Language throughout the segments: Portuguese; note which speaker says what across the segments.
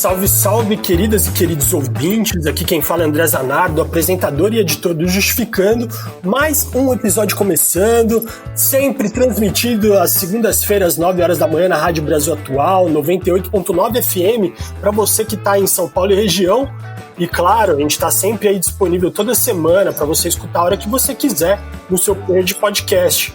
Speaker 1: Salve, salve, queridas e queridos ouvintes. Aqui quem fala é André Zanardo, apresentador e editor do Justificando. Mais um episódio começando, sempre transmitido às segundas-feiras, 9 horas da manhã, na Rádio Brasil Atual, 98.9 FM, para você que está em São Paulo e região. E claro, a gente está sempre aí disponível toda semana para você escutar a hora que você quiser no seu player de podcast.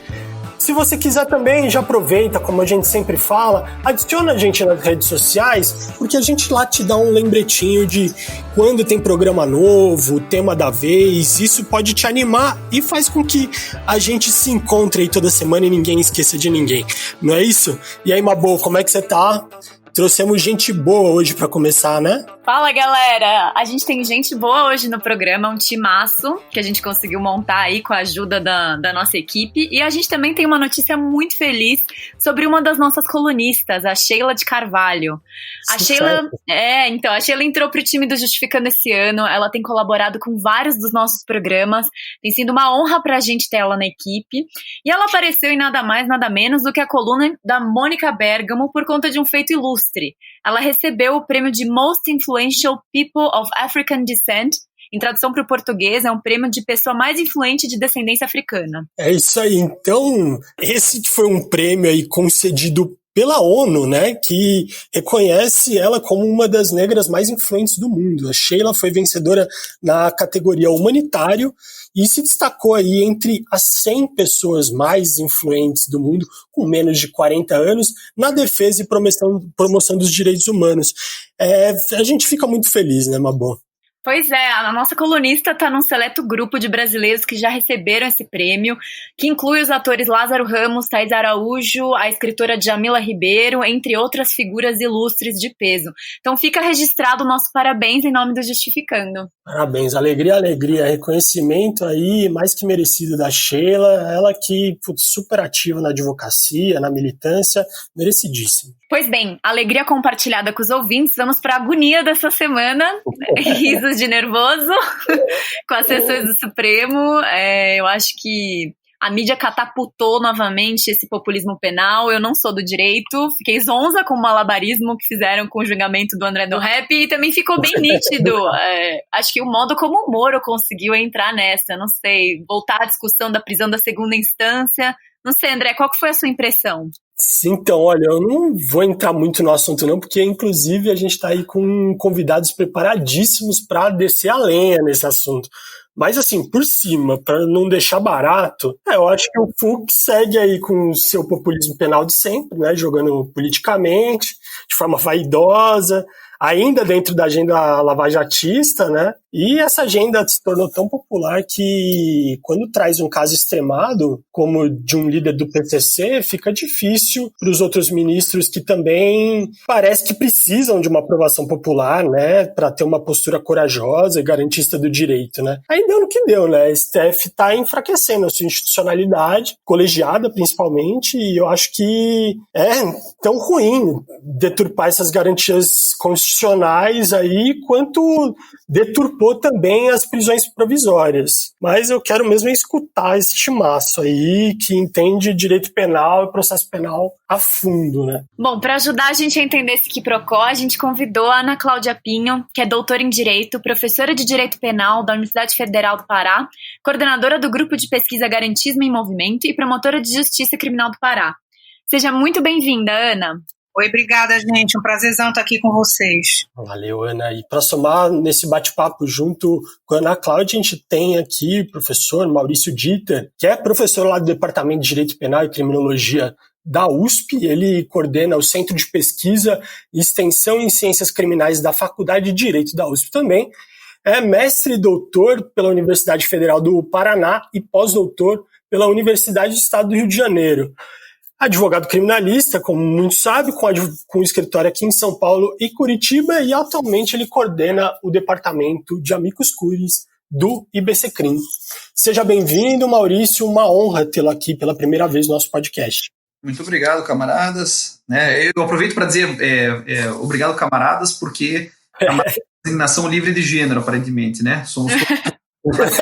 Speaker 1: Se você quiser também, já aproveita, como a gente sempre fala, adiciona a gente nas redes sociais, porque a gente lá te dá um lembretinho de quando tem programa novo, tema da vez. Isso pode te animar e faz com que a gente se encontre aí toda semana e ninguém esqueça de ninguém. Não é isso? E aí, Mabô, como é que você tá? Trouxemos gente boa hoje para começar, né?
Speaker 2: Fala, galera! A gente tem gente boa hoje no programa, um timaço que a gente conseguiu montar aí com a ajuda da nossa equipe. E a gente também tem uma notícia muito feliz sobre uma das nossas colunistas, a Sheila de Carvalho. A Sheila entrou pro time do Justificando esse ano, ela tem colaborado com vários dos nossos programas, tem sido uma honra pra gente ter ela na equipe. E ela apareceu em nada mais, nada menos do que a coluna da Mônica Bergamo por conta de um feito ilustre. Ela recebeu o prêmio de Most Influential People of African Descent. Em tradução para o português, é um prêmio de pessoa mais influente de descendência africana.
Speaker 1: É isso aí. Então, esse foi um prêmio aí concedido pela ONU, né, que reconhece ela como uma das negras mais influentes do mundo. A Sheila foi vencedora na categoria humanitário e se destacou aí entre as 100 pessoas mais influentes do mundo, com menos de 40 anos, na defesa e promoção dos direitos humanos. A gente fica muito feliz, né, Mabô?
Speaker 2: Pois é, a nossa colunista está num seleto grupo de brasileiros que já receberam esse prêmio, que inclui os atores Lázaro Ramos, Thaís Araújo, a escritora Djamila Ribeiro, entre outras figuras ilustres de peso. Então fica registrado o nosso parabéns em nome do Justificando.
Speaker 1: Parabéns, alegria, reconhecimento aí mais que merecido da Sheila, ela que foi super ativa na advocacia, na militância, merecidíssimo.
Speaker 2: Pois bem, alegria compartilhada com os ouvintes, vamos para a agonia dessa semana, risos de nervoso, com as sessões do Supremo. Eu acho que a mídia catapultou novamente esse populismo penal. Eu não sou do direito, fiquei zonza com o malabarismo que fizeram com o julgamento do André do Rap e também ficou bem nítido. Acho que o modo como o Moro conseguiu entrar nessa, não sei, voltar à discussão da prisão da segunda instância. Não sei, André, qual que foi a sua impressão?
Speaker 1: Sim, então, olha, eu não vou entrar muito no assunto não, porque inclusive a gente está aí com convidados preparadíssimos para descer a lenha nesse assunto. Mas assim, por cima, para não deixar barato, eu acho que o Fux segue aí com o seu populismo penal de sempre, né, jogando politicamente, de forma vaidosa, ainda dentro da agenda lavajatista, né? E essa agenda se tornou tão popular que, quando traz um caso extremado, como de um líder do PCC, fica difícil para os outros ministros que também parece que precisam de uma aprovação popular, né? Para ter uma postura corajosa e garantista do direito, né? Aí deu no que deu, né? A STF está enfraquecendo a sua institucionalidade, colegiada principalmente, e eu acho que é tão ruim deturpar essas garantias constitucionais aí, quanto deturpou também as prisões provisórias. Mas eu quero mesmo escutar esse timaço aí, que entende direito penal e processo penal a fundo, né?
Speaker 2: Bom, para ajudar a gente a entender esse quiprocó, a gente convidou a Ana Cláudia Pinho, que é doutora em Direito, professora de Direito Penal da Universidade Federal do Pará, coordenadora do Grupo de Pesquisa Garantismo em Movimento e promotora de Justiça Criminal do Pará. Seja muito bem-vinda, Ana.
Speaker 3: Oi, obrigada, gente. Um prazerzão estar aqui com vocês.
Speaker 1: Valeu, Ana. E para somar nesse bate-papo junto com a Ana Cláudia, a gente tem aqui o professor Maurício Dieter, que é professor lá do Departamento de Direito Penal e Criminologia da USP. Ele coordena o Centro de Pesquisa e Extensão em Ciências Criminais da Faculdade de Direito da USP também. É mestre e doutor pela Universidade Federal do Paraná e pós-doutor pela Universidade do Estado do Rio de Janeiro. Advogado criminalista, como muitos sabem, com escritório aqui em São Paulo e Curitiba, e atualmente ele coordena o departamento de Amicus Curiae do IBCCRIM. Seja bem-vindo, Maurício, uma honra tê-lo aqui pela primeira vez no nosso podcast.
Speaker 4: Muito obrigado, camaradas. Eu aproveito para dizer obrigado, camaradas, porque é uma designação livre de gênero, aparentemente, né? Somos todos.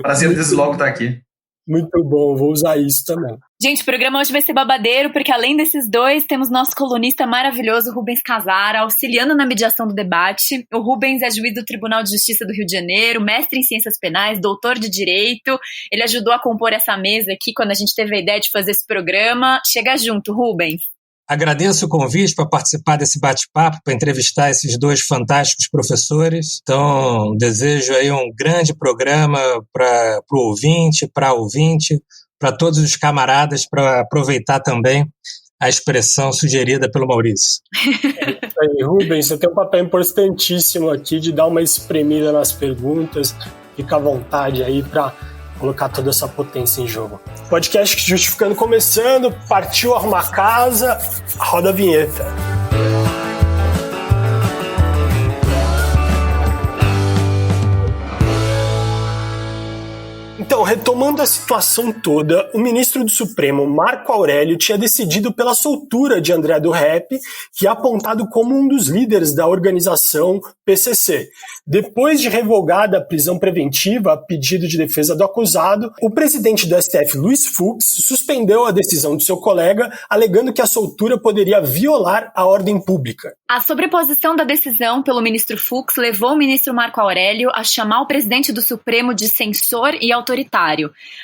Speaker 4: Prazer desde logo estar aqui.
Speaker 1: Muito bom, vou usar isso também.
Speaker 2: Gente, o programa hoje vai ser babadeiro, porque além desses dois, temos nosso colunista maravilhoso, Rubens Casara, auxiliando na mediação do debate. O Rubens é juiz do Tribunal de Justiça do Rio de Janeiro, mestre em Ciências Penais, doutor de Direito. Ele ajudou a compor essa mesa aqui quando a gente teve a ideia de fazer esse programa. Chega junto, Rubens.
Speaker 5: Agradeço o convite para participar desse bate-papo, para entrevistar esses dois fantásticos professores. Então, desejo aí um grande programa para o ouvinte, para todos os camaradas, para aproveitar também a expressão sugerida pelo Maurício.
Speaker 1: Aí, Rubens, você tem um papel importantíssimo aqui de dar uma espremida nas perguntas. Fica à vontade aí para colocar toda essa potência em jogo. Podcast Justificando começando, partiu arrumar casa, roda a vinheta. Então, retomando a situação toda, o ministro do Supremo, Marco Aurélio, tinha decidido pela soltura de André do Rep, que é apontado como um dos líderes da organização PCC. Depois de revogada a prisão preventiva a pedido de defesa do acusado, o presidente do STF, Luiz Fux, suspendeu a decisão de seu colega, alegando que a soltura poderia violar a ordem pública.
Speaker 2: A sobreposição da decisão pelo ministro Fux levou o ministro Marco Aurélio a chamar o presidente do Supremo de censor e autoritário.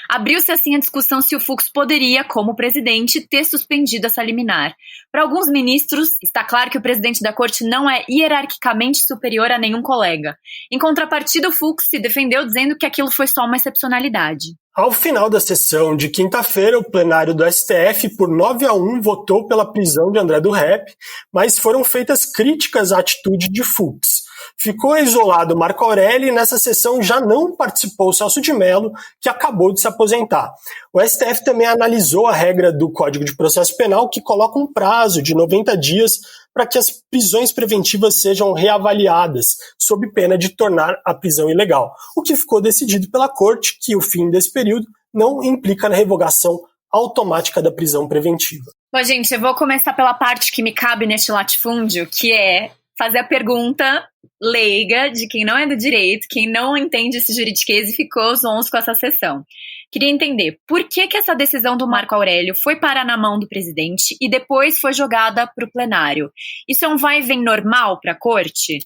Speaker 2: Abriu-se assim a discussão se o Fux poderia, como presidente, ter suspendido essa liminar. Para alguns ministros, está claro que o presidente da corte não é hierarquicamente superior a nenhum colega. Em contrapartida, o Fux se defendeu dizendo que aquilo foi só uma excepcionalidade.
Speaker 1: Ao final da sessão de quinta-feira, o plenário do STF, por 9-1, votou pela prisão de André do Rep, mas foram feitas críticas à atitude de Fux. Ficou isolado Marco Aurélio e nessa sessão já não participou Celso de Mello, que acabou de se aposentar. O STF também analisou a regra do Código de Processo Penal, que coloca um prazo de 90 dias para que as prisões preventivas sejam reavaliadas, sob pena de tornar a prisão ilegal. O que ficou decidido pela Corte, que o fim desse período não implica na revogação automática da prisão preventiva.
Speaker 2: Bom, gente, eu vou começar pela parte que me cabe neste latifúndio, que é fazer a pergunta leiga de quem não é do direito, quem não entende esse juridiquês e ficou zonzo com essa sessão. Queria entender por que essa decisão do Marco Aurélio foi parar na mão do presidente e depois foi jogada para o plenário. Isso é um vai e vem normal para a corte?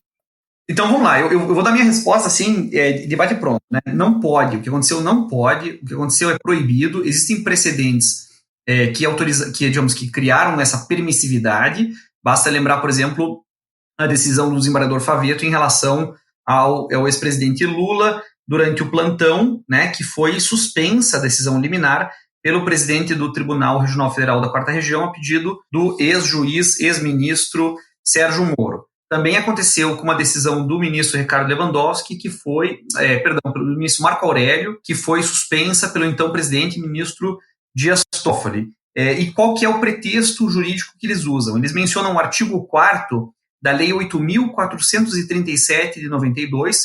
Speaker 4: Então vamos lá, eu vou dar minha resposta assim, debate pronto, né? Não pode, o que aconteceu não pode, o que aconteceu é proibido, existem precedentes que criaram essa permissividade. Basta lembrar, por exemplo, a decisão do desembargador Favetto em relação ao ex-presidente Lula durante o plantão, né, que foi suspensa a decisão liminar pelo presidente do Tribunal Regional Federal da 4ª Região a pedido do ex-juiz, ex-ministro Sérgio Moro. Também aconteceu com uma decisão do ministro Ricardo Lewandowski, pelo ministro Marco Aurélio, que foi suspensa pelo então presidente ministro Dias Toffoli. E qual que é o pretexto jurídico que eles usam? Eles mencionam o artigo 4º da Lei 8.437 de 92,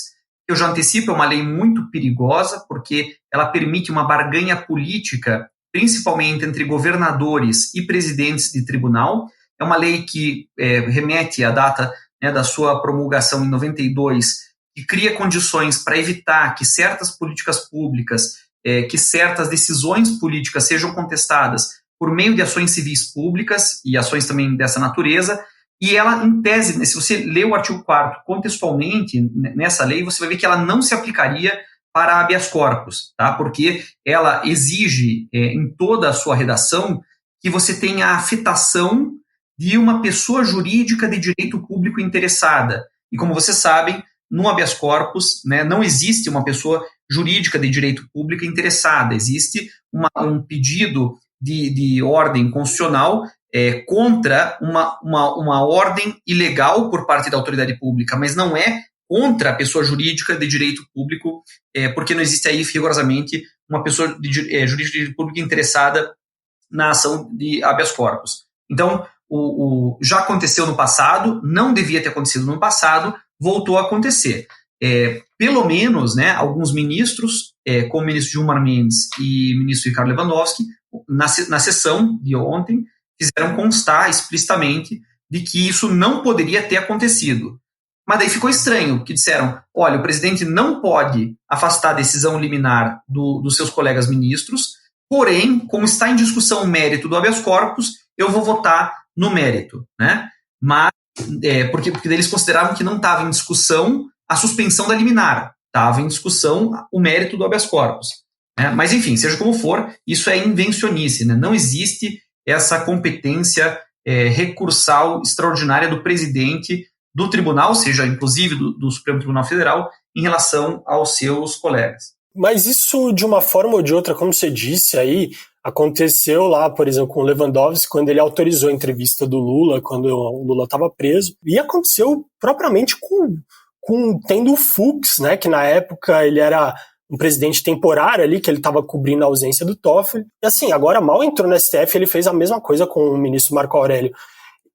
Speaker 4: que eu já antecipo, é uma lei muito perigosa, porque ela permite uma barganha política, principalmente entre governadores e presidentes de tribunal. É uma lei que remete à data, né, da sua promulgação em 92, que cria condições para evitar que certas políticas públicas, que certas decisões políticas sejam contestadas por meio de ações civis públicas e ações também dessa natureza. E ela, em tese, né, se você lê o artigo 4º contextualmente nessa lei, você vai ver que ela não se aplicaria para habeas corpus, tá? Porque ela exige, em toda a sua redação, que você tenha a afetação de uma pessoa jurídica de direito público interessada. E como vocês sabem, no habeas corpus, né, não existe uma pessoa jurídica de direito público interessada, existe um pedido de ordem constitucional contra uma ordem ilegal por parte da autoridade pública, mas não é contra a pessoa jurídica de direito público, porque não existe aí rigorosamente uma pessoa jurídica de direito público interessada na ação de habeas corpus. Então, já aconteceu no passado, não devia ter acontecido no passado, voltou a acontecer. Pelo menos, né, alguns ministros, como o ministro Gilmar Mendes e o ministro Ricardo Lewandowski, na sessão de ontem, fizeram constar explicitamente de que isso não poderia ter acontecido. Mas daí ficou estranho, porque disseram, olha, o presidente não pode afastar a decisão liminar dos seus colegas ministros, porém, como está em discussão o mérito do habeas corpus, eu vou votar no mérito, né? Mas, porque eles consideravam que não estava em discussão a suspensão da liminar, estava em discussão o mérito do habeas corpus. Né? Mas, enfim, seja como for, isso é invencionice, né? Não existe essa competência recursal extraordinária do presidente do tribunal, seja inclusive do Supremo Tribunal Federal, em relação aos seus colegas.
Speaker 1: Mas isso, de uma forma ou de outra, como você disse aí, aconteceu lá, por exemplo, com o Lewandowski, quando ele autorizou a entrevista do Lula, quando o Lula estava preso, e aconteceu propriamente tendo o Fux, né, que na época ele era um presidente temporário ali, que ele estava cobrindo a ausência do Toffoli. E assim, agora mal entrou no STF, ele fez a mesma coisa com o ministro Marco Aurélio.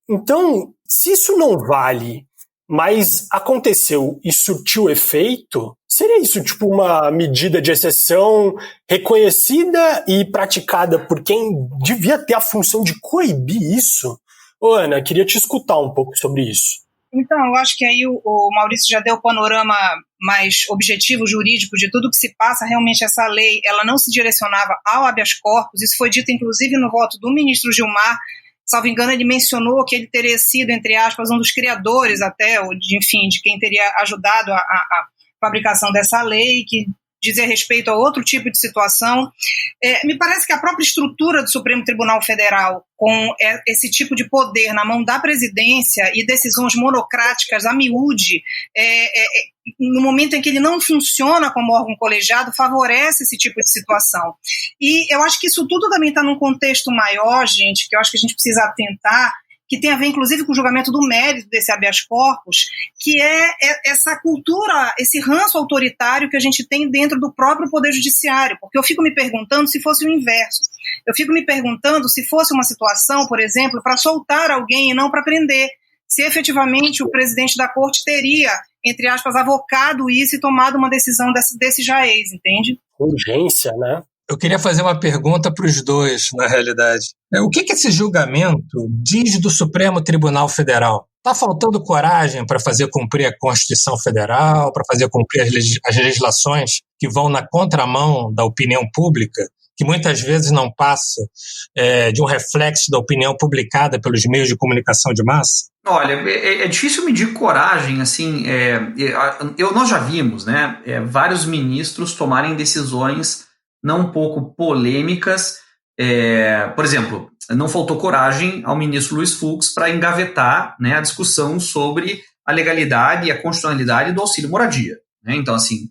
Speaker 1: Então, se isso não vale, mas aconteceu e surtiu efeito, seria isso tipo uma medida de exceção reconhecida e praticada por quem devia ter a função de coibir isso? Ô, Ana, queria te escutar um pouco sobre isso.
Speaker 3: Então, eu acho que aí o Maurício já deu o panorama mais objetivo, jurídico, de tudo que se passa. Realmente essa lei, ela não se direcionava ao habeas corpus, isso foi dito inclusive no voto do ministro Gilmar. Salvo engano, ele mencionou que ele teria sido, entre aspas, um dos criadores até, de quem teria ajudado a fabricação dessa lei, que dizia respeito a outro tipo de situação. Me parece que a própria estrutura do Supremo Tribunal Federal, com esse tipo de poder na mão da presidência e decisões monocráticas a miúde, no momento em que ele não funciona como órgão colegiado, favorece esse tipo de situação. E eu acho que isso tudo também está num contexto maior, gente, que eu acho que a gente precisa atentar, que tem a ver, inclusive, com o julgamento do mérito desse habeas corpus, que é essa cultura, esse ranço autoritário que a gente tem dentro do próprio Poder Judiciário. Porque eu fico me perguntando se fosse o inverso. Eu fico me perguntando se fosse uma situação, por exemplo, para soltar alguém e não para prender. Se efetivamente o presidente da corte teria, entre aspas, avocado isso e tomado uma decisão desse jaez, entende?
Speaker 1: Urgência, né?
Speaker 5: Eu queria fazer uma pergunta para os dois, na realidade. O que esse julgamento diz do Supremo Tribunal Federal? Está faltando coragem para fazer cumprir a Constituição Federal, para fazer cumprir as legislações que vão na contramão da opinião pública, que muitas vezes não passa de um reflexo da opinião publicada pelos meios de comunicação de massa?
Speaker 4: Olha, é difícil medir coragem, assim, nós já vimos, né, vários ministros tomarem decisões não um pouco polêmicas. Por exemplo, não faltou coragem ao ministro Luiz Fux para engavetar, né, a discussão sobre a legalidade e a constitucionalidade do auxílio moradia. Né? Então, assim,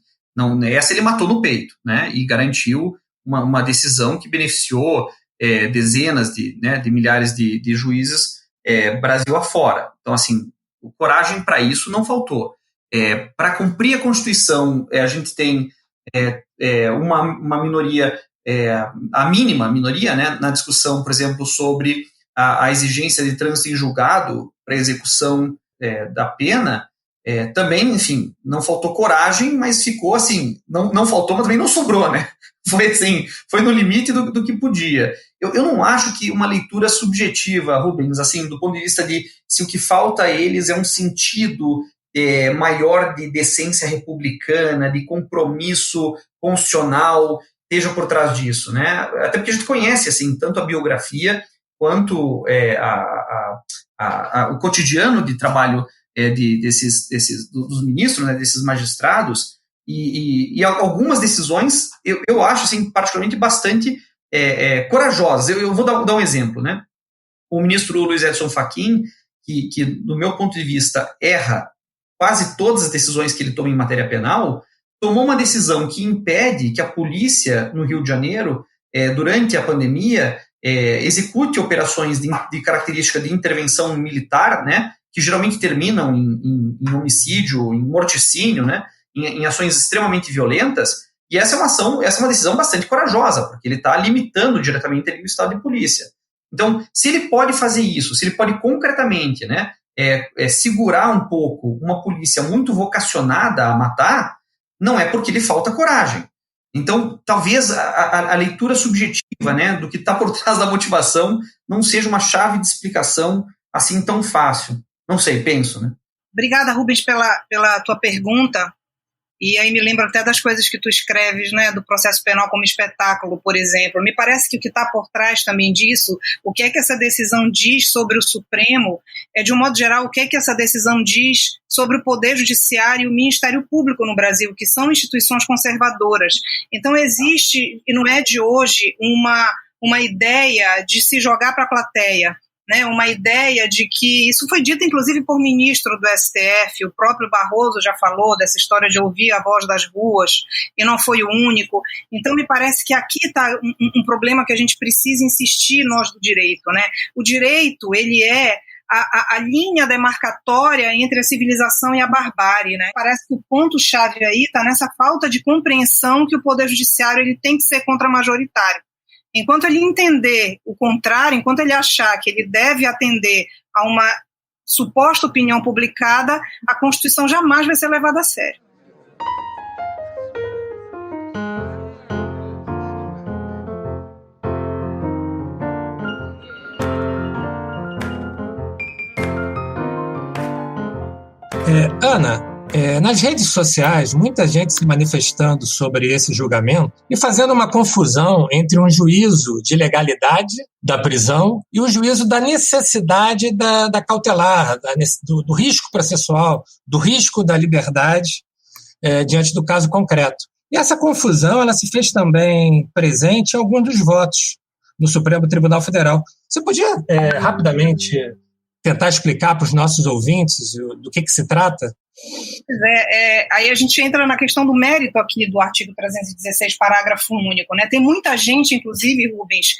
Speaker 4: essa ele matou no peito, né, e garantiu uma decisão que beneficiou dezenas de milhares de juízes Brasil afora. Então, assim, coragem para isso não faltou. Para cumprir a Constituição, a gente tem uma minoria, a mínima minoria, né, na discussão, por exemplo, sobre a exigência de trânsito em julgado para execução da pena. Também, enfim, não faltou coragem, mas ficou assim, não faltou, mas também não sobrou, né? Foi assim, foi no limite do que podia. Eu não acho que uma leitura subjetiva, Rubens, assim, do ponto de vista de se o que falta a eles é um sentido maior de decência republicana, de compromisso constitucional, esteja por trás disso, né? Até porque a gente conhece, assim, tanto a biografia quanto o cotidiano de trabalho dos ministros, né, desses magistrados, e algumas decisões eu acho, assim, particularmente bastante corajosas. Eu vou dar um exemplo, né? O ministro Luiz Edson Fachin, que do meu ponto de vista erra quase todas as decisões que ele toma em matéria penal, tomou uma decisão que impede que a polícia no Rio de Janeiro, durante a pandemia, execute operações de característica de intervenção militar, né, que geralmente terminam em homicídio, em morticínio, né, em ações extremamente violentas. E essa é uma decisão bastante corajosa, porque ele está limitando diretamente o estado de polícia. Então, se ele pode fazer isso, se ele pode concretamente, né, segurar um pouco uma polícia muito vocacionada a matar, não é porque lhe falta coragem. Então, talvez a leitura subjetiva, né, do que está por trás da motivação não seja uma chave de explicação assim tão fácil. Não sei, penso, né?
Speaker 3: Obrigada, Rubens, pela tua pergunta. E aí me lembro até das coisas que tu escreves, né, do processo penal como espetáculo, por exemplo. Me parece que o que está por trás também disso, o que é que essa decisão diz sobre o Supremo, de um modo geral, o que é que essa decisão diz sobre o Poder Judiciário e o Ministério Público no Brasil, que são instituições conservadoras. Então existe, e não é de hoje, uma ideia de se jogar para a plateia, né, uma ideia de que, isso foi dito inclusive por ministro do STF, o próprio Barroso já falou dessa história de ouvir a voz das ruas, e não foi o único. Então me parece que aqui está um problema que a gente precisa insistir, nós do direito, né? O direito, ele é a linha demarcatória entre a civilização e a barbárie, né? Parece que o ponto-chave aí está nessa falta de compreensão que o Poder Judiciário ele tem que ser contramajoritário. Enquanto ele entender o contrário, enquanto ele achar que ele deve atender a uma suposta opinião publicada, a Constituição jamais vai ser levada a sério.
Speaker 5: Ana, nas redes sociais, muita gente se manifestando sobre esse julgamento e fazendo uma confusão entre um juízo de legalidade da prisão e o juízo da necessidade da cautelar, do risco processual, do risco da liberdade diante do caso concreto. E essa confusão ela se fez também presente em alguns dos votos no Supremo Tribunal Federal. Você podia rapidamente tentar explicar para os nossos ouvintes do que se trata?
Speaker 3: Aí a gente entra na questão do mérito aqui do artigo 316, parágrafo único, né? Tem muita gente, inclusive, Rubens,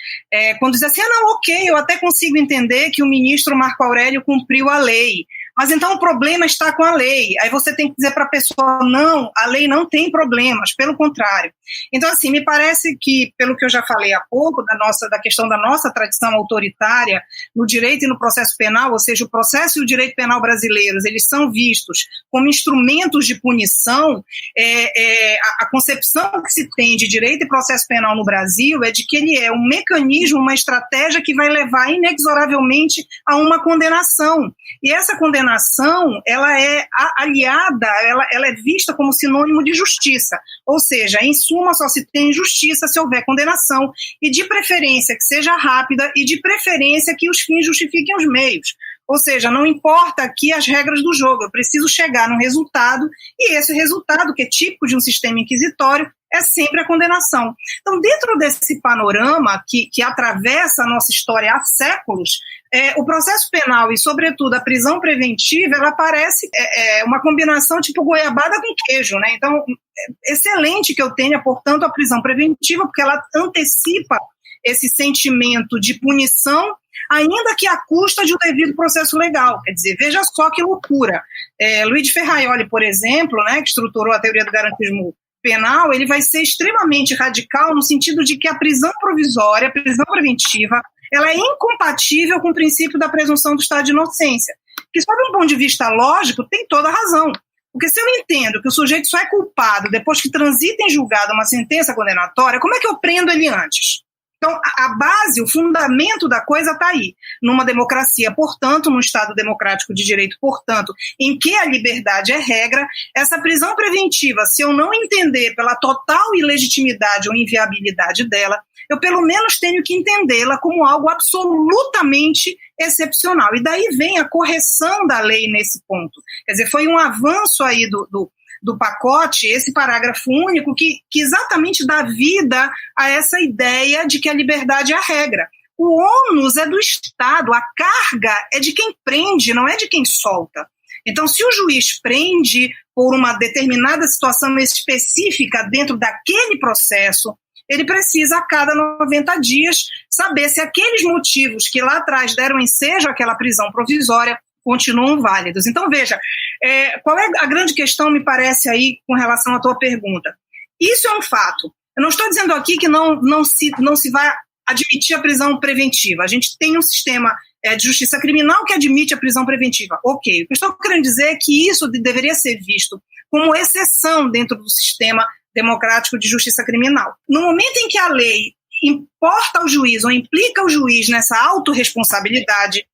Speaker 3: quando diz assim, não, ok, eu até consigo entender que o ministro Marco Aurélio cumpriu a lei, mas então o problema está com a lei. Aí você tem que dizer para a pessoa, não, a lei não tem problemas, pelo contrário. Então, assim, me parece que, pelo que eu já falei há pouco, da questão da nossa tradição autoritária no direito e no processo penal, ou seja, o processo e o direito penal brasileiros, eles são vistos como instrumentos de punição. A concepção que se tem de direito e processo penal no Brasil é de que ele é um mecanismo, uma estratégia que vai levar inexoravelmente a uma condenação. E essa condenação, ela é aliada, ela é vista como sinônimo de justiça, ou seja, em suma só se tem justiça se houver condenação, e de preferência que seja rápida e de preferência que os fins justifiquem os meios. Ou seja, não importa aqui as regras do jogo, eu preciso chegar num resultado, e esse resultado, que é típico de um sistema inquisitório, é sempre a condenação. Então, dentro desse panorama que atravessa a nossa história há séculos, o processo penal e, sobretudo, a prisão preventiva, ela parece uma combinação tipo goiabada com queijo, né? Então, excelente que eu tenha, portanto, a prisão preventiva, porque ela antecipa esse sentimento de punição, ainda que à custa de um devido processo legal. Quer dizer, veja só que loucura. Luigi Ferraioli, por exemplo, né, que estruturou a teoria do garantismo penal, ele vai ser extremamente radical no sentido de que a prisão provisória, a prisão preventiva, ela é incompatível com o princípio da presunção do estado de inocência, que, sob um ponto de vista lógico, tem toda a razão. Porque se eu entendo que o sujeito só é culpado depois que transita em julgado uma sentença condenatória, como é que eu prendo ele antes? Então, a base, o fundamento da coisa está aí. Numa democracia, portanto, num Estado democrático de direito, portanto, em que a liberdade é regra, essa prisão preventiva, se eu não entender pela total ilegitimidade ou inviabilidade dela, eu pelo menos tenho que entendê-la como algo absolutamente excepcional. E daí vem a correção da lei nesse ponto. Quer dizer, foi um avanço aí do pacote, esse parágrafo único, que exatamente dá vida a essa ideia de que a liberdade é a regra. O ônus é do Estado, a carga é de quem prende, não é de quem solta. Então, se o juiz prende por uma determinada situação específica dentro daquele processo, ele precisa, a cada 90 dias, saber se aqueles motivos que lá atrás deram ensejo àquela prisão provisória continuam válidos. Então, veja, qual é a grande questão, me parece, aí, com relação à tua pergunta? Isso é um fato. Eu não estou dizendo aqui que não se vai admitir a prisão preventiva. A gente tem um sistema de justiça criminal que admite a prisão preventiva. Ok. O que eu estou querendo dizer é que isso deveria ser visto como exceção dentro do sistema democrático de justiça criminal. No momento em que a lei importa ao juiz ou implica o juiz nessa autorresponsabilidade,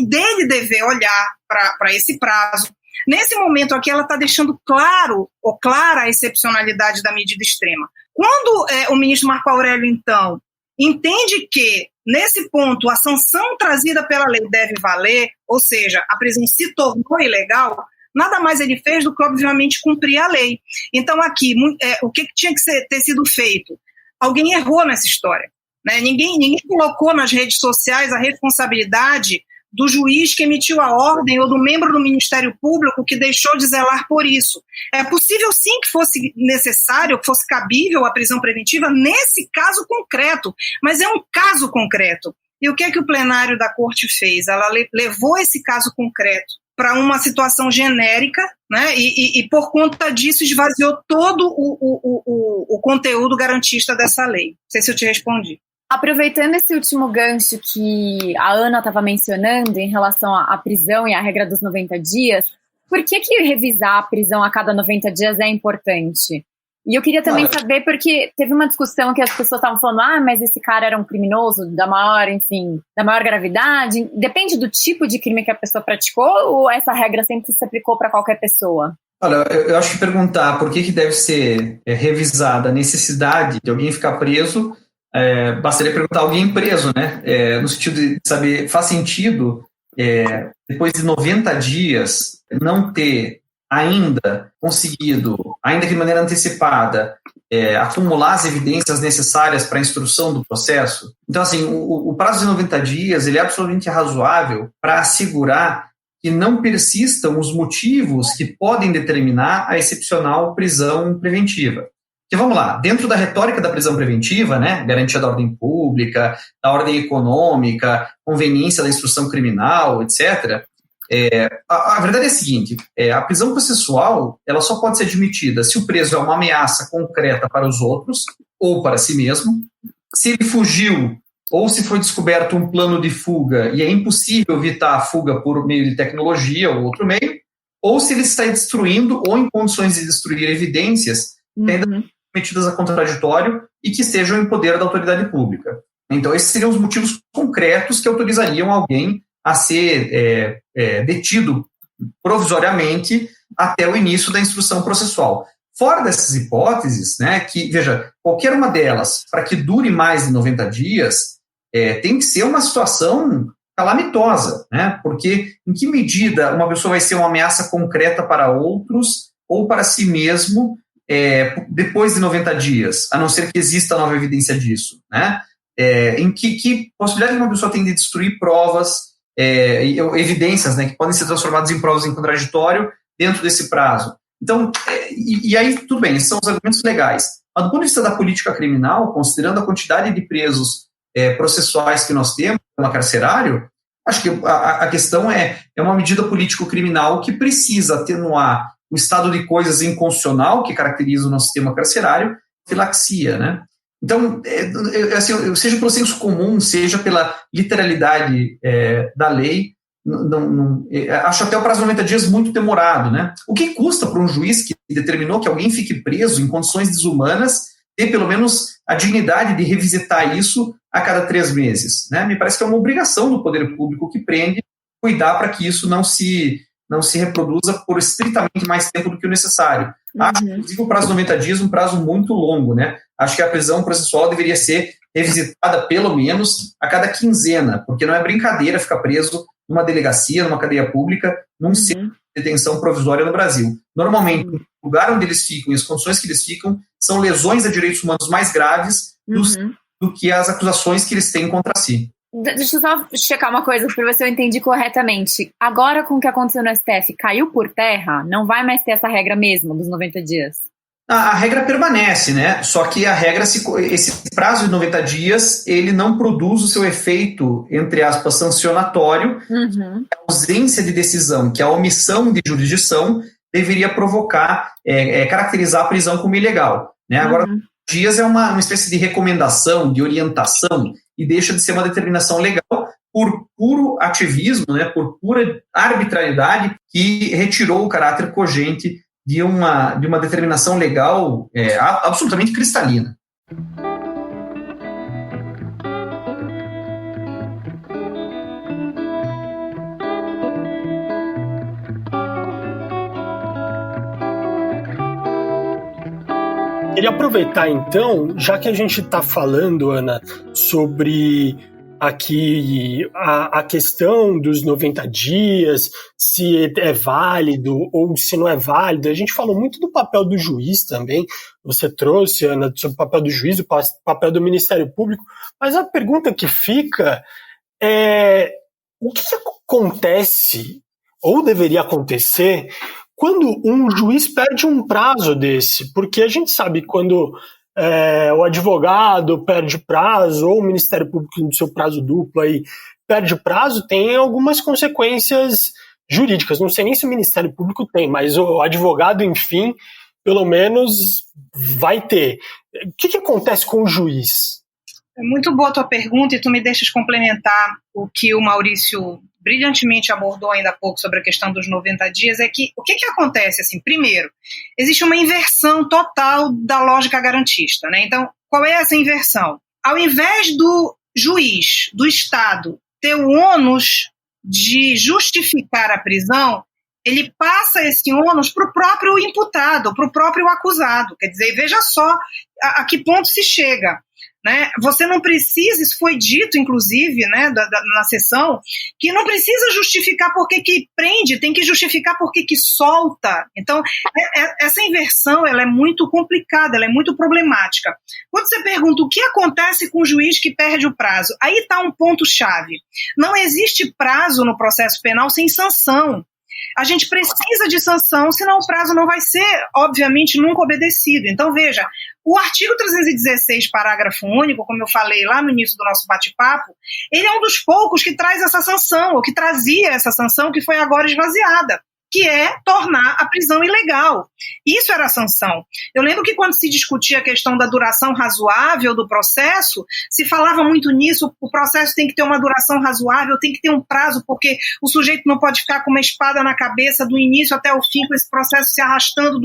Speaker 3: dele dever olhar para esse prazo, Nesse momento aqui, ela está deixando clara a excepcionalidade da medida extrema. Quando o ministro Marco Aurélio, então, entende que, nesse ponto, a sanção trazida pela lei deve valer, ou seja, a prisão se tornou ilegal, nada mais ele fez do que, obviamente, cumprir a lei. Então, aqui, o que tinha que ter sido feito? Alguém errou nessa história, né? Ninguém colocou nas redes sociais a responsabilidade do juiz que emitiu a ordem ou do membro do Ministério Público que deixou de zelar por isso. É possível, sim, que fosse necessário, que fosse cabível a prisão preventiva nesse caso concreto, mas é um caso concreto. E o que é que o plenário da Corte fez? Ela levou esse caso concreto para uma situação genérica, né? E por conta disso esvaziou todo o conteúdo garantista dessa lei. Não sei se eu te respondi.
Speaker 2: Aproveitando esse último gancho que a Ana estava mencionando em relação à prisão e à regra dos 90 dias, por que revisar a prisão a cada 90 dias é importante? E eu queria também saber, porque teve uma discussão que as pessoas estavam falando, mas esse cara era um criminoso da maior gravidade. Depende do tipo de crime que a pessoa praticou ou essa regra sempre se aplicou para qualquer pessoa?
Speaker 4: Olha, eu acho que perguntar por que deve ser revisada a necessidade de alguém ficar preso, bastaria perguntar alguém preso, né? No sentido de saber, faz sentido, depois de 90 dias, não ter ainda conseguido, ainda que de maneira antecipada, acumular as evidências necessárias para a instrução do processo? Então, assim, o prazo de 90 dias ele é absolutamente razoável para assegurar que não persistam os motivos que podem determinar a excepcional prisão preventiva. Porque vamos lá, dentro da retórica da prisão preventiva, né, garantia da ordem pública, da ordem econômica, conveniência da instrução criminal, etc., a verdade é a seguinte, a prisão processual ela só pode ser admitida se o preso é uma ameaça concreta para os outros ou para si mesmo, se ele fugiu ou se foi descoberto um plano de fuga e é impossível evitar a fuga por meio de tecnologia ou outro meio, ou se ele está destruindo ou em condições de destruir evidências que ainda metidas a contraditório e que estejam em poder da autoridade pública. Então, esses seriam os motivos concretos que autorizariam alguém a ser detido provisoriamente até o início da instrução processual. Fora dessas hipóteses, né, que, veja, qualquer uma delas, para que dure mais de 90 dias, tem que ser uma situação calamitosa, né, porque em que medida uma pessoa vai ser uma ameaça concreta para outros ou para si mesmo depois de 90 dias, a não ser que exista nova evidência disso, né? Em que possibilidade uma pessoa tem de destruir provas, evidências, né, que podem ser transformadas em provas em contraditório dentro desse prazo. Então, e aí, tudo bem, esses são os argumentos legais. Mas do ponto de vista da política criminal, considerando a quantidade de presos processuais que nós temos no carcerário, acho que a questão é uma medida político-criminal que precisa atenuar o estado de coisas inconstitucional que caracteriza o nosso sistema carcerário, filaxia, né? Então, assim, seja pelo senso comum, seja pela literalidade da lei, acho até o prazo de 90 dias muito demorado, né? O que custa para um juiz que determinou que alguém fique preso em condições desumanas ter pelo menos a dignidade de revisitar isso a cada 3 meses, né? Me parece que é uma obrigação do poder público que prende cuidar para que isso não se reproduza por estritamente mais tempo do que o necessário. Acho, inclusive, o prazo de 90 dias um prazo muito longo, né? Acho que a prisão processual deveria ser revisitada pelo menos a cada quinzena, porque não é brincadeira ficar preso numa delegacia, numa cadeia pública, num centro de detenção provisória no Brasil. Normalmente, o lugar onde eles ficam e as condições que eles ficam são lesões a direitos humanos mais graves do que as acusações que eles têm contra si.
Speaker 2: Deixa eu só checar uma coisa para ver se eu entendi corretamente. Agora, com o que aconteceu no STF, caiu por terra? Não vai mais ter essa regra mesmo dos 90 dias?
Speaker 4: A regra permanece, né? Só que a regra, esse prazo de 90 dias, ele não produz o seu efeito, entre aspas, sancionatório. A ausência de decisão, que é a omissão de jurisdição, deveria provocar, caracterizar a prisão como ilegal, né? Agora, dias é uma espécie de recomendação, de orientação, e deixa de ser uma determinação legal por puro ativismo, né, por pura arbitrariedade, que retirou o caráter cogente de uma determinação legal absolutamente cristalina.
Speaker 1: Queria aproveitar, então, já que a gente está falando, Ana, sobre aqui a questão dos 90 dias, se é válido ou se não é válido. A gente falou muito do papel do juiz também. Você trouxe, Ana, sobre o papel do juiz, o papel do Ministério Público. Mas a pergunta que fica é: o que acontece, ou deveria acontecer, quando um juiz perde um prazo desse? Porque a gente sabe quando o advogado perde prazo, ou o Ministério Público no seu prazo duplo aí perde prazo, tem algumas consequências jurídicas. Não sei nem se o Ministério Público tem, mas o advogado, enfim, pelo menos vai ter. O que acontece com o juiz?
Speaker 3: É muito boa a tua pergunta, e tu me deixas complementar o que o Maurício brilhantemente abordou ainda há pouco sobre a questão dos 90 dias, é que o que acontece? Assim, primeiro, existe uma inversão total da lógica garantista, né? Então, qual é essa inversão? Ao invés do juiz, do Estado, ter o ônus de justificar a prisão, ele passa esse ônus para o próprio imputado, para o próprio acusado. Quer dizer, veja só a que ponto se chega. Né? Você não precisa, isso foi dito inclusive, né, na sessão, que não precisa justificar por que prende, tem que justificar por que solta. Então, essa inversão ela é muito complicada, ela é muito problemática. Quando você pergunta o que acontece com o juiz que perde o prazo, aí está um ponto-chave. Não existe prazo no processo penal sem sanção. A gente precisa de sanção, senão o prazo não vai ser, obviamente, nunca obedecido. Então, veja, o artigo 316, parágrafo único, como eu falei lá no início do nosso bate-papo, ele é um dos poucos que traz essa sanção, ou que trazia essa sanção que foi agora esvaziada, que é tornar a prisão ilegal. Isso era a sanção. Eu lembro que quando se discutia a questão da duração razoável do processo, se falava muito nisso, o processo tem que ter uma duração razoável, tem que ter um prazo, porque o sujeito não pode ficar com uma espada na cabeça do início até o fim, com esse processo se arrastando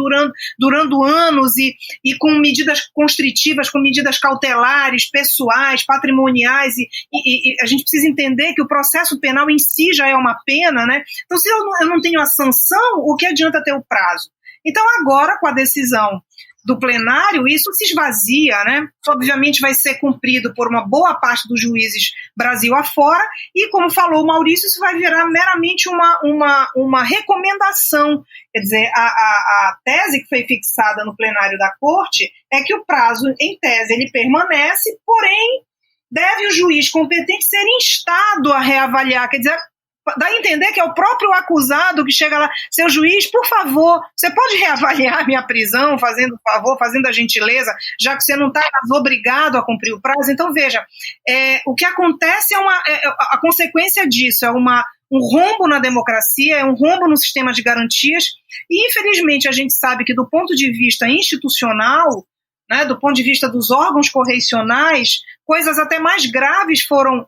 Speaker 3: durando anos e com medidas constritivas, com medidas cautelares, pessoais, patrimoniais, e a gente precisa entender que o processo penal em si já é uma pena, né? Então, se eu não tenho a sanção, o que adianta ter o prazo? Então, agora, com a decisão do plenário, isso se esvazia, né? Obviamente vai ser cumprido por uma boa parte dos juízes Brasil afora, e, como falou o Maurício, isso vai virar meramente uma recomendação. Quer dizer, a tese que foi fixada no plenário da Corte é que o prazo, em tese, ele permanece, porém, deve o juiz competente ser instado a reavaliar. Quer dizer, dá a entender que é o próprio acusado que chega lá: seu juiz, por favor, você pode reavaliar minha prisão, fazendo favor, fazendo a gentileza, já que você não está obrigado a cumprir o prazo. Então, veja, o que acontece a consequência disso é um rombo na democracia, é um rombo no sistema de garantias, e infelizmente a gente sabe que do ponto de vista institucional, né, do ponto de vista dos órgãos correicionais, coisas até mais graves foram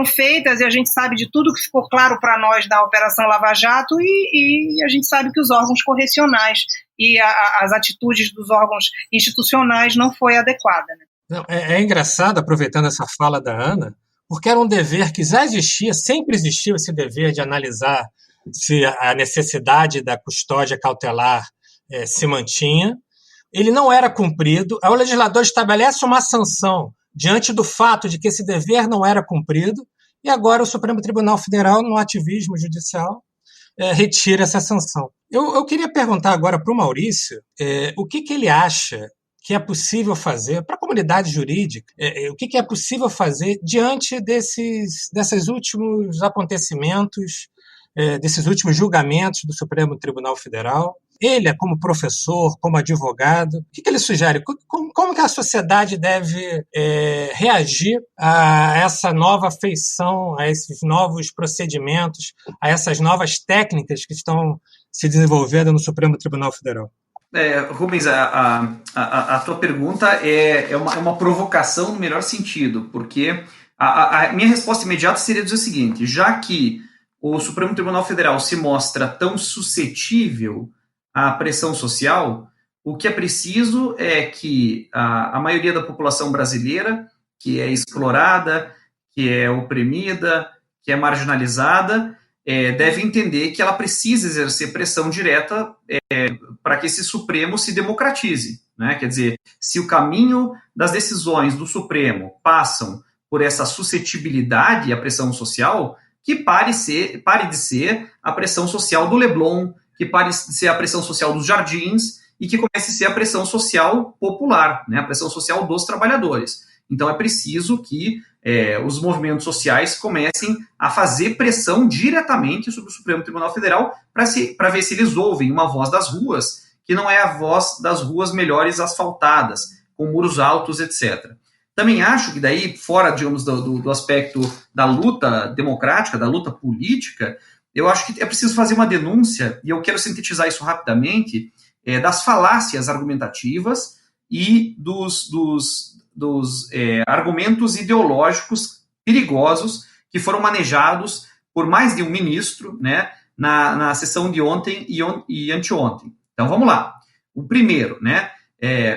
Speaker 3: feitas, e a gente sabe de tudo que ficou claro para nós da Operação Lava Jato, e a gente sabe que os órgãos correcionais e as atitudes dos órgãos institucionais não foi adequada. Né?
Speaker 5: Não, é engraçado, aproveitando essa fala da Ana, porque era um dever que já existia, sempre existiu esse dever de analisar se a necessidade da custódia cautelar se mantinha. Ele não era cumprido, aí o legislador estabelece uma sanção diante do fato de que esse dever não era cumprido, e agora o Supremo Tribunal Federal, no ativismo judicial, retira essa sanção. Eu queria perguntar agora para o Maurício o que ele acha que é possível fazer para a comunidade jurídica, o que é possível fazer diante desses últimos acontecimentos, desses últimos julgamentos do Supremo Tribunal Federal. Ele, como professor, como advogado, o que ele sugere? Como que a sociedade deve reagir a essa nova feição, a esses novos procedimentos, a essas novas técnicas que estão se desenvolvendo no Supremo Tribunal Federal?
Speaker 4: Rubens, a tua pergunta é uma provocação no melhor sentido, porque a minha resposta imediata seria dizer o seguinte: já que o Supremo Tribunal Federal se mostra tão suscetível à pressão social, o que é preciso é que a maioria da população brasileira, que é explorada, que é oprimida, que é marginalizada, deve entender que ela precisa exercer pressão direta para que esse Supremo se democratize, né? Quer dizer, se o caminho das decisões do Supremo passam por essa suscetibilidade à pressão social, que pare de ser a pressão social do Leblon, que pare de ser a pressão social dos Jardins e que comece a ser a pressão social popular, né? A pressão social dos trabalhadores. Então é preciso que os movimentos sociais comecem a fazer pressão diretamente sobre o Supremo Tribunal Federal para ver se eles ouvem uma voz das ruas, que não é a voz das ruas melhores asfaltadas, com muros altos, etc. Também acho que daí, fora, digamos, do aspecto da luta democrática, da luta política, eu acho que é preciso fazer uma denúncia, e eu quero sintetizar isso rapidamente, das falácias argumentativas e dos argumentos ideológicos perigosos que foram manejados por mais de um ministro, né, na sessão de ontem e anteontem. Então, vamos lá. O primeiro, né,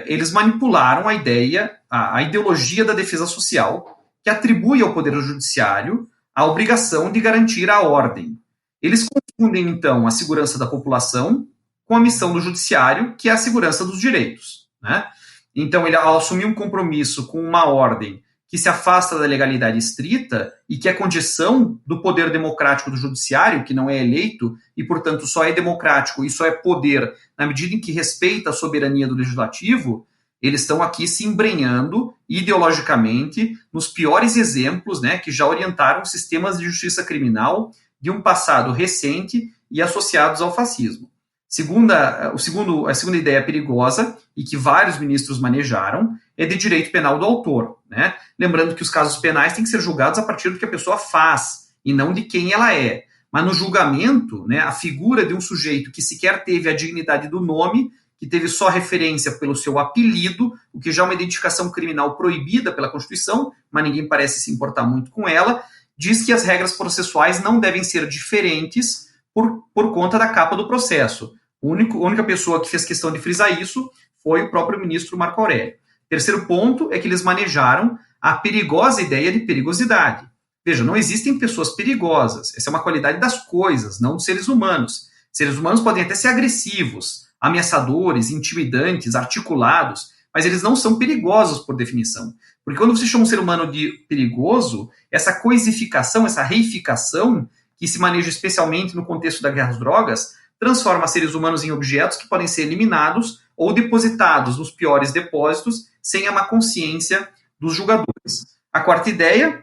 Speaker 4: eles manipularam a ideologia da defesa social, que atribui ao Poder Judiciário a obrigação de garantir a ordem. Eles confundem, então, a segurança da população com a missão do Judiciário, que é a segurança dos direitos, né? Então, ele, ao assumir um compromisso com uma ordem que se afasta da legalidade estrita e que é condição do poder democrático do Judiciário, que não é eleito e, portanto, só é democrático e só é poder na medida em que respeita a soberania do Legislativo, eles estão aqui se embrenhando ideologicamente nos piores exemplos, né, que já orientaram sistemas de justiça criminal de um passado recente e associados ao fascismo. A segunda ideia perigosa, e que vários ministros manejaram, é de direito penal do autor, né? Lembrando que os casos penais têm que ser julgados a partir do que a pessoa faz, e não de quem ela é. Mas no julgamento, né, a figura de um sujeito que sequer teve a dignidade do nome, que teve só referência pelo seu apelido, o que já é uma identificação criminal proibida pela Constituição, mas ninguém parece se importar muito com ela, diz que as regras processuais não devem ser diferentes por conta da capa do processo. A única pessoa que fez questão de frisar isso foi o próprio ministro Marco Aurélio. Terceiro ponto é que eles manejaram a perigosa ideia de perigosidade. Veja, não existem pessoas perigosas. Essa é uma qualidade das coisas, não dos seres humanos. Seres humanos podem até ser agressivos, ameaçadores, intimidantes, articulados, mas eles não são perigosos por definição. Porque quando você chama um ser humano de perigoso, essa coisificação, essa reificação, que se maneja especialmente no contexto da guerra às drogas, transforma seres humanos em objetos que podem ser eliminados ou depositados nos piores depósitos sem a má consciência dos julgadores. A quarta ideia,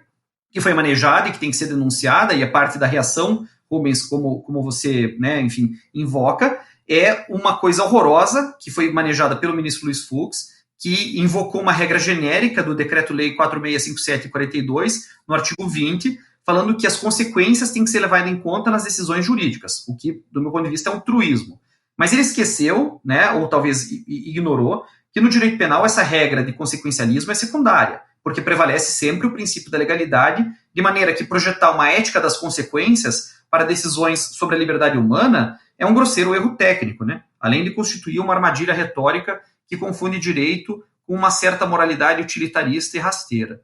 Speaker 4: que foi manejada e que tem que ser denunciada, e é parte da reação, Rubens, como você, né, enfim, invoca, é uma coisa horrorosa que foi manejada pelo ministro Luiz Fux, que invocou uma regra genérica do Decreto-Lei 4657/42, no artigo 20, falando que as consequências têm que ser levadas em conta nas decisões jurídicas, o que, do meu ponto de vista, é um truísmo. Mas ele esqueceu, né, ou talvez ignorou, que no direito penal essa regra de consequencialismo é secundária, porque prevalece sempre o princípio da legalidade, de maneira que projetar uma ética das consequências para decisões sobre a liberdade humana é um grosseiro erro técnico, né? Além de constituir uma armadilha retórica que confunde direito com uma certa moralidade utilitarista e rasteira.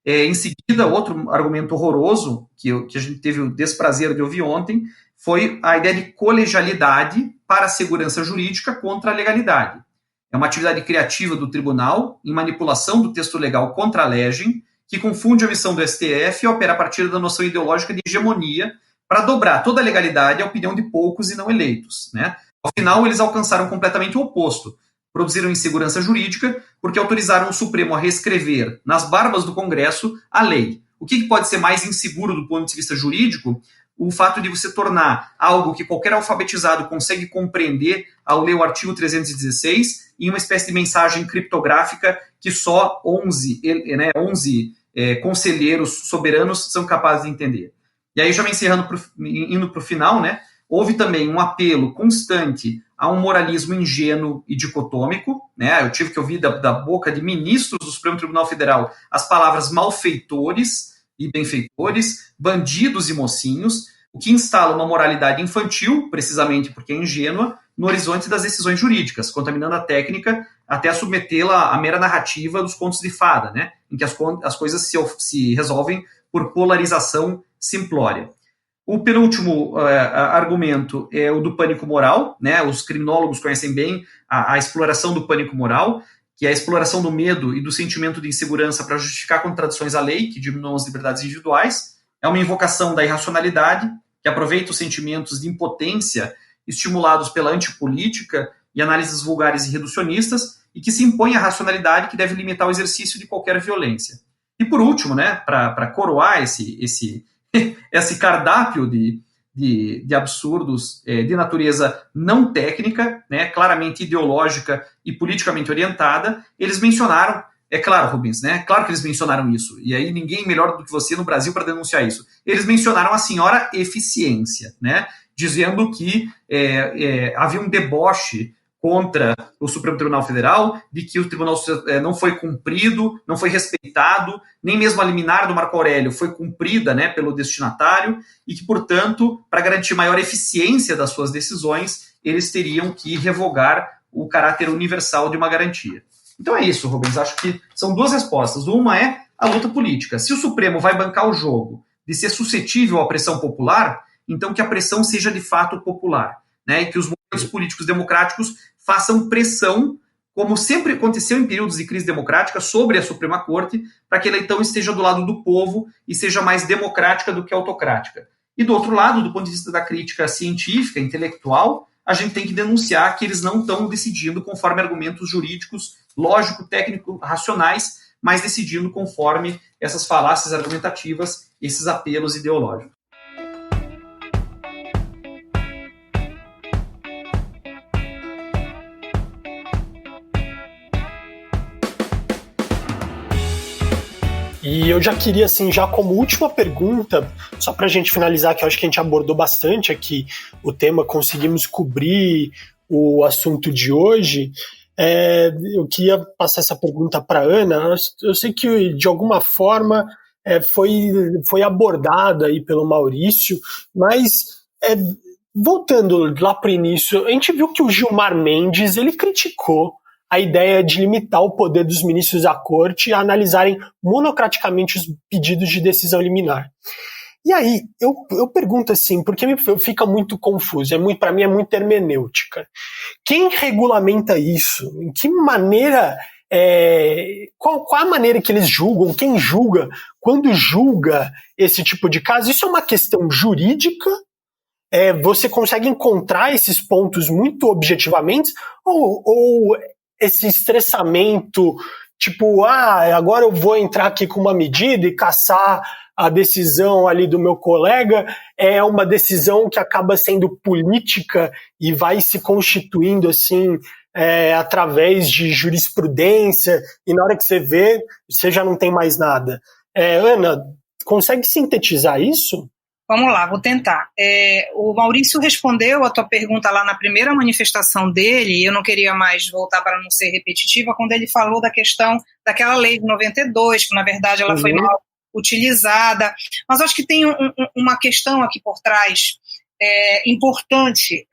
Speaker 4: Em seguida, outro argumento horroroso que a gente teve o desprazer de ouvir ontem foi a ideia de colegialidade para a segurança jurídica contra a legalidade. É uma atividade criativa do tribunal em manipulação do texto legal contra a legem, que confunde a missão do STF e opera a partir da noção ideológica de hegemonia para dobrar toda a legalidade à opinião de poucos e não eleitos, né? Ao final, eles alcançaram completamente o oposto. Produziram insegurança jurídica porque autorizaram o Supremo a reescrever, nas barbas do Congresso, a lei. O que pode ser mais inseguro do ponto de vista jurídico? O fato de você tornar algo que qualquer alfabetizado consegue compreender ao ler o artigo 316 em uma espécie de mensagem criptográfica que só 11 conselheiros soberanos são capazes de entender. E aí, já me indo para o final, né? Houve também um apelo constante a um moralismo ingênuo e dicotômico, né? Eu tive que ouvir da boca de ministros do Supremo Tribunal Federal as palavras malfeitores e benfeitores, bandidos e mocinhos, o que instala uma moralidade infantil, precisamente porque é ingênua, no horizonte das decisões jurídicas, contaminando a técnica até a submetê-la à mera narrativa dos contos de fada, né? Em que as coisas se resolvem por polarização simplória. O penúltimo argumento é o do pânico moral, né? Os criminólogos conhecem bem a exploração do pânico moral, que é a exploração do medo e do sentimento de insegurança para justificar contradições à lei, que diminuam as liberdades individuais. É uma invocação da irracionalidade, que aproveita os sentimentos de impotência estimulados pela antipolítica e análises vulgares e reducionistas, e que se impõe a racionalidade que deve limitar o exercício de qualquer violência. E por último, né, para coroar esse cardápio de absurdos de natureza não técnica, né, claramente ideológica e politicamente orientada, eles mencionaram, é claro, Rubens, né, claro que eles mencionaram isso, e aí ninguém melhor do que você no Brasil para denunciar isso. Eles mencionaram a senhora eficiência, né, dizendo que havia um deboche contra o Supremo Tribunal Federal, de que o tribunal não foi cumprido, não foi respeitado, nem mesmo a liminar do Marco Aurélio foi cumprida, né, pelo destinatário, e que, portanto, para garantir maior eficiência das suas decisões, eles teriam que revogar o caráter universal de uma garantia. Então é isso, Rubens, acho que são duas respostas. Uma é a luta política. Se o Supremo vai bancar o jogo de ser suscetível à pressão popular, então que a pressão seja de fato popular, né, e que os movimentos políticos democráticos façam pressão, como sempre aconteceu em períodos de crise democrática, sobre a Suprema Corte, para que ela então esteja do lado do povo e seja mais democrática do que autocrática. E do outro lado, do ponto de vista da crítica científica, intelectual, a gente tem que denunciar que eles não estão decidindo conforme argumentos jurídicos, lógico, técnico, racionais, mas decidindo conforme essas falácias argumentativas, esses apelos ideológicos.
Speaker 1: E eu já queria, assim, já como última pergunta, só para a gente finalizar, que eu acho que a gente abordou bastante aqui o tema, conseguimos cobrir o assunto de hoje, eu queria passar essa pergunta para a Ana. Eu sei que, de alguma forma, foi abordada aí pelo Maurício, mas, voltando lá para o início, a gente viu que o Gilmar Mendes, ele criticou a ideia de limitar o poder dos ministros da corte a analisarem monocraticamente os pedidos de decisão liminar. E aí, eu pergunto assim, porque fica muito confuso, para mim é muito hermenêutica. Quem regulamenta isso? Em que maneira, qual a maneira que eles julgam? Quem julga? Quando julga esse tipo de caso? Isso é uma questão jurídica? Você consegue encontrar esses pontos muito objetivamente? Ou esse estressamento, tipo, agora eu vou entrar aqui com uma medida e caçar a decisão ali do meu colega, é uma decisão que acaba sendo política e vai se constituindo assim, através de jurisprudência, e na hora que você vê, você já não tem mais nada. Ana, consegue sintetizar isso?
Speaker 3: Vamos lá, vou tentar. O Maurício respondeu a tua pergunta lá na primeira manifestação dele, e eu não queria mais voltar para não ser repetitiva, quando ele falou da questão daquela lei de 92, que na verdade ela foi mal utilizada, mas acho que tem uma questão aqui por trás importante.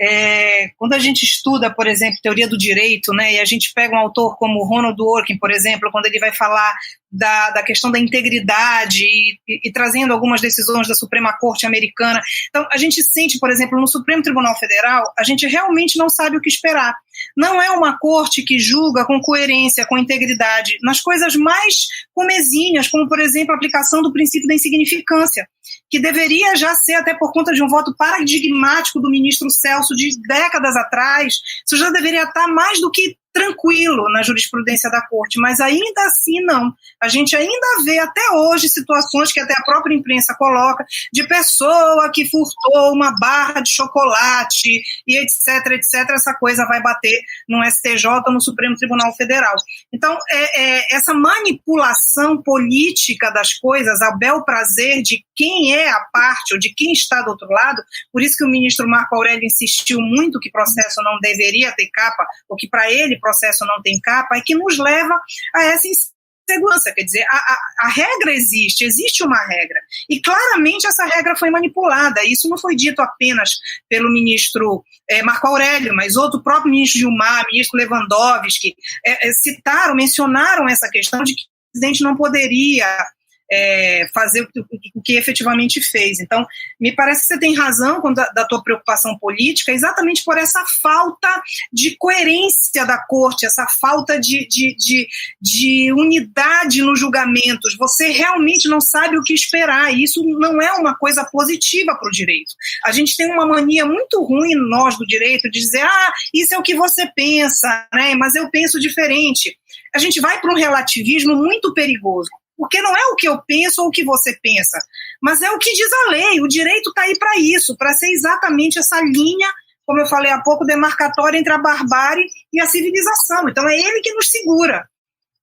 Speaker 3: Quando a gente estuda, por exemplo, teoria do direito, né, e a gente pega um autor como Ronald Dworkin, por exemplo, quando ele vai falar da questão da integridade e trazendo algumas decisões da Suprema Corte americana. Então, a gente sente, por exemplo, no Supremo Tribunal Federal, a gente realmente não sabe o que esperar. Não é uma corte que julga com coerência, com integridade, nas coisas mais comezinhas, como, por exemplo, a aplicação do princípio da insignificância, que deveria já ser, até por conta de um voto paradigmático do ministro Celso de décadas atrás, isso já deveria estar mais do que tranquilo na jurisprudência da corte, mas ainda assim não. A gente ainda vê até hoje situações que até a própria imprensa coloca de pessoa que furtou uma barra de chocolate e etc, etc. Essa coisa vai bater no STJ ou no Supremo Tribunal Federal. Então, essa manipulação política das coisas a bel prazer de quem é a parte ou de quem está do outro lado, por isso que o ministro Marco Aurélio insistiu muito que processo não deveria ter capa, ou que para ele processo não tem capa, é que nos leva a essa insegurança. Quer dizer, a regra existe uma regra, e claramente essa regra foi manipulada. Isso não foi dito apenas pelo ministro Marco Aurélio, mas outro próprio ministro Gilmar, ministro Lewandowski, mencionaram essa questão de que o presidente não poderia fazer o que efetivamente fez. Então, me parece que você tem razão da tua preocupação política, exatamente por essa falta de coerência da corte, essa falta de unidade nos julgamentos. Você realmente não sabe o que esperar, e isso não é uma coisa positiva para o direito. A gente tem uma mania muito ruim, nós do direito, de dizer, isso é o que você pensa, né? Mas eu penso diferente. A gente vai para um relativismo muito perigoso, porque não é o que eu penso ou o que você pensa, mas é o que diz a lei. O direito está aí para isso, para ser exatamente essa linha, como eu falei há pouco, demarcatória entre a barbárie e a civilização. Então é ele que nos segura,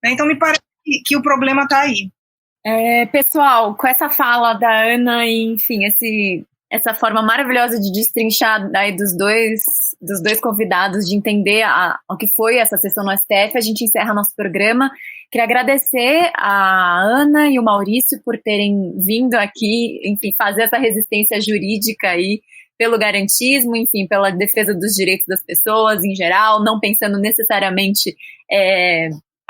Speaker 3: né? Então me parece que o problema está aí.
Speaker 2: Pessoal, com essa fala da Ana e, enfim, essa forma maravilhosa de destrinchar aí dos dois convidados, de entender o que foi essa sessão no STF, a gente encerra nosso programa. Queria agradecer a Ana e o Maurício por terem vindo aqui, enfim, fazer essa resistência jurídica aí pelo garantismo, enfim, pela defesa dos direitos das pessoas em geral, não pensando necessariamente...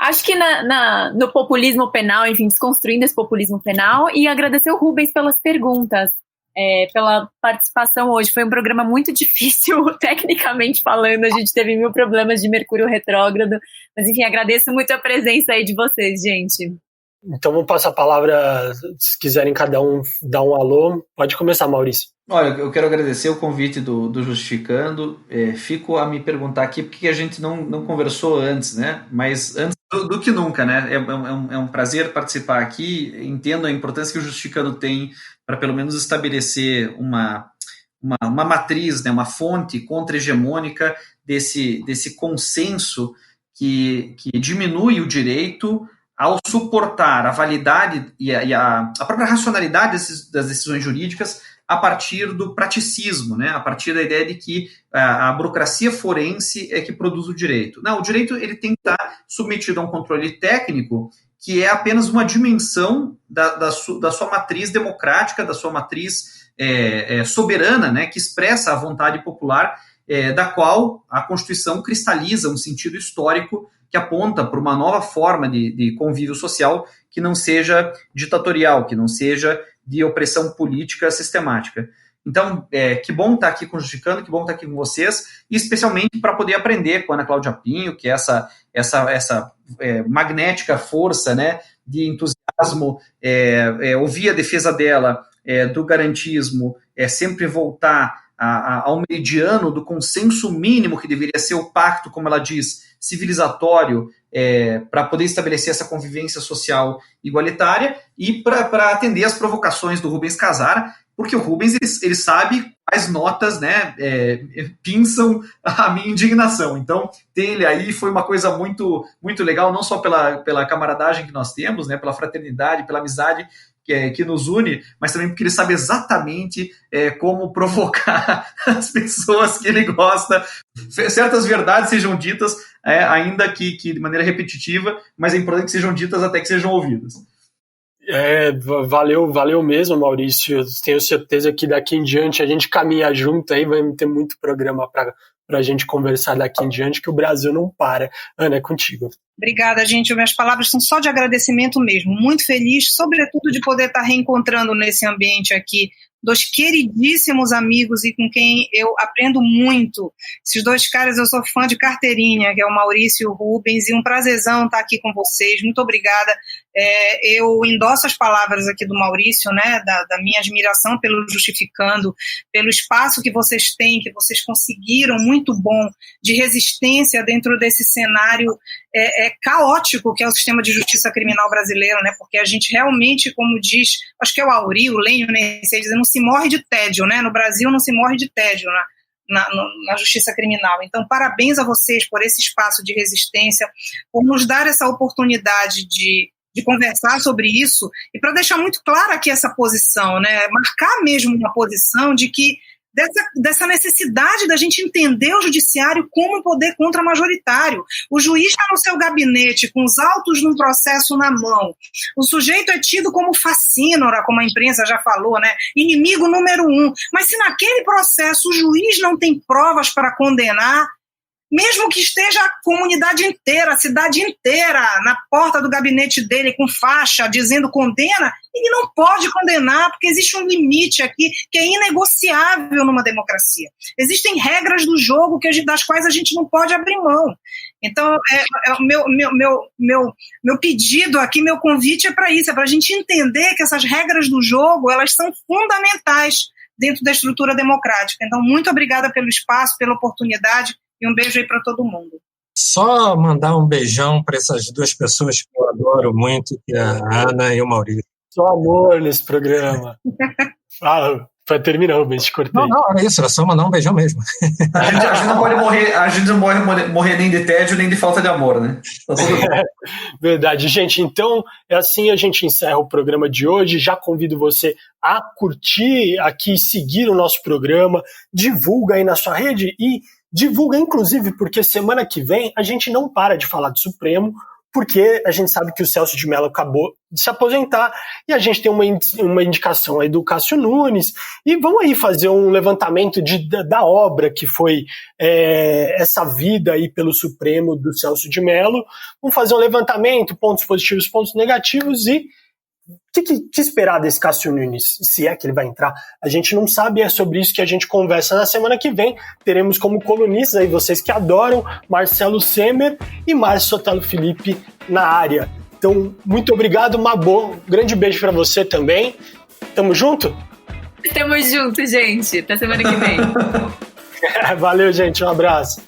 Speaker 2: acho que no populismo penal, enfim, desconstruindo esse populismo penal, e agradecer o Rubens pelas perguntas, pela participação hoje. Foi um programa muito difícil, tecnicamente falando, a gente teve 1000 problemas de Mercúrio retrógrado, mas enfim, agradeço muito a presença aí de vocês, gente.
Speaker 1: Então vou passar a palavra, se quiserem cada um dar um alô. Pode começar, Maurício.
Speaker 4: Olha, eu quero agradecer o convite do Justificando. Fico a me perguntar aqui por que a gente não conversou antes, né? Mas antes do que nunca, né? É um prazer participar aqui. Entendo a importância que o Justificando tem para pelo menos estabelecer uma matriz, né? Uma fonte contra-hegemônica desse consenso que diminui o direito ao suportar a validade e a própria racionalidade das decisões jurídicas a partir do praticismo, né? A partir da ideia de que a burocracia forense é que produz o direito. Não, o direito ele tem que estar submetido a um controle técnico que é apenas uma dimensão da sua matriz democrática, da sua matriz soberana, né? Que expressa a vontade popular, da qual a Constituição cristaliza um sentido histórico que aponta para uma nova forma de convívio social que não seja ditatorial, que não seja de opressão política sistemática. Então, que bom estar aqui com o Justificando, que bom estar aqui com vocês, e especialmente para poder aprender com a Ana Cláudia Pinho, que é essa magnética força, né, de entusiasmo, ouvir a defesa dela do garantismo, sempre voltar ao meridiano do consenso mínimo que deveria ser o pacto, como ela diz, civilizatório, para poder estabelecer essa convivência social igualitária e para atender às provocações do Rubens Casara, porque o Rubens ele sabe quais notas, né, pinçam a minha indignação. Então, ter ele aí foi uma coisa muito, muito legal, não só pela camaradagem que nós temos, né, pela fraternidade, pela amizade que nos une, mas também porque ele sabe exatamente como provocar as pessoas que ele gosta. Certas verdades sejam ditas, ainda que de maneira repetitiva, mas é importante que sejam ditas até que sejam ouvidas.
Speaker 1: Valeu mesmo, Maurício. Eu tenho certeza que daqui em diante a gente caminha junto aí, vai ter muito programa para a gente conversar daqui em diante, que o Brasil não para. Ana, é contigo.
Speaker 3: Obrigada, gente. Minhas palavras são só de agradecimento mesmo. Muito feliz, sobretudo, de poder estar reencontrando nesse ambiente aqui 2 queridíssimos amigos e com quem eu aprendo muito. Esses 2 caras eu sou fã de carteirinha, que é o Maurício e o Rubens, e um prazerzão estar aqui com vocês. Muito obrigada. Eu endosso as palavras aqui do Maurício, né, da minha admiração pelo Justificando, pelo espaço que vocês têm, que vocês conseguiram, muito bom, de resistência dentro desse cenário caótico que é o sistema de justiça criminal brasileiro, né, porque a gente realmente, como diz, acho que é o Auri, o Lênio, nem sei dizer, não se morre de tédio, né, no Brasil não se morre de tédio, na justiça criminal. Então, parabéns a vocês por esse espaço de resistência, por nos dar essa oportunidade de conversar sobre isso e para deixar muito clara aqui essa posição, né? Marcar mesmo uma posição de que dessa necessidade da gente entender o judiciário como um poder contra-majoritário. O juiz está no seu gabinete com os autos de um processo na mão. O sujeito é tido como facínora, como a imprensa já falou, né? Inimigo número 1. Mas se naquele processo o juiz não tem provas para condenar, mesmo que esteja a comunidade inteira, a cidade inteira, na porta do gabinete dele com faixa dizendo condena, ele não pode condenar, porque existe um limite aqui que é inegociável numa democracia. Existem regras do jogo das quais a gente não pode abrir mão. Então, meu pedido aqui, meu convite é para isso, é para a gente entender que essas regras do jogo, elas são fundamentais dentro da estrutura democrática. Então, muito obrigada pelo espaço, pela oportunidade, e um beijo aí para todo mundo.
Speaker 5: Só mandar um beijão para essas duas pessoas que eu adoro muito, que é a Ana e o Maurício.
Speaker 1: Só amor nesse programa. Para terminar, Rubens, te cortei.
Speaker 5: Não, era isso, era só mandar um beijão mesmo.
Speaker 4: A gente não pode morrer, a gente não pode morrer nem de tédio, nem de falta de amor, né?
Speaker 1: Verdade, gente. Então, é assim a gente encerra o programa de hoje. Já convido você a curtir aqui, seguir o nosso programa, divulga aí na sua rede e divulga, inclusive, porque semana que vem a gente não para de falar do Supremo, porque a gente sabe que o Celso de Mello acabou de se aposentar e a gente tem uma indicação aí do Cássio Nunes, e vamos aí fazer um levantamento da obra que foi essa vida aí pelo Supremo do Celso de Mello. Vamos fazer um levantamento, pontos positivos, pontos negativos, e o que esperar desse Cássio Nunes, se é que ele vai entrar? A gente não sabe, é sobre isso que a gente conversa na semana que vem. Teremos como colunistas aí, vocês que adoram, Marcelo Semer e Márcio Sotelo Felipe na área. Então, muito obrigado, Mabô. Um grande beijo para você também. Tamo junto?
Speaker 2: Tamo junto, gente. Até semana que vem.
Speaker 1: Valeu, gente. Um abraço.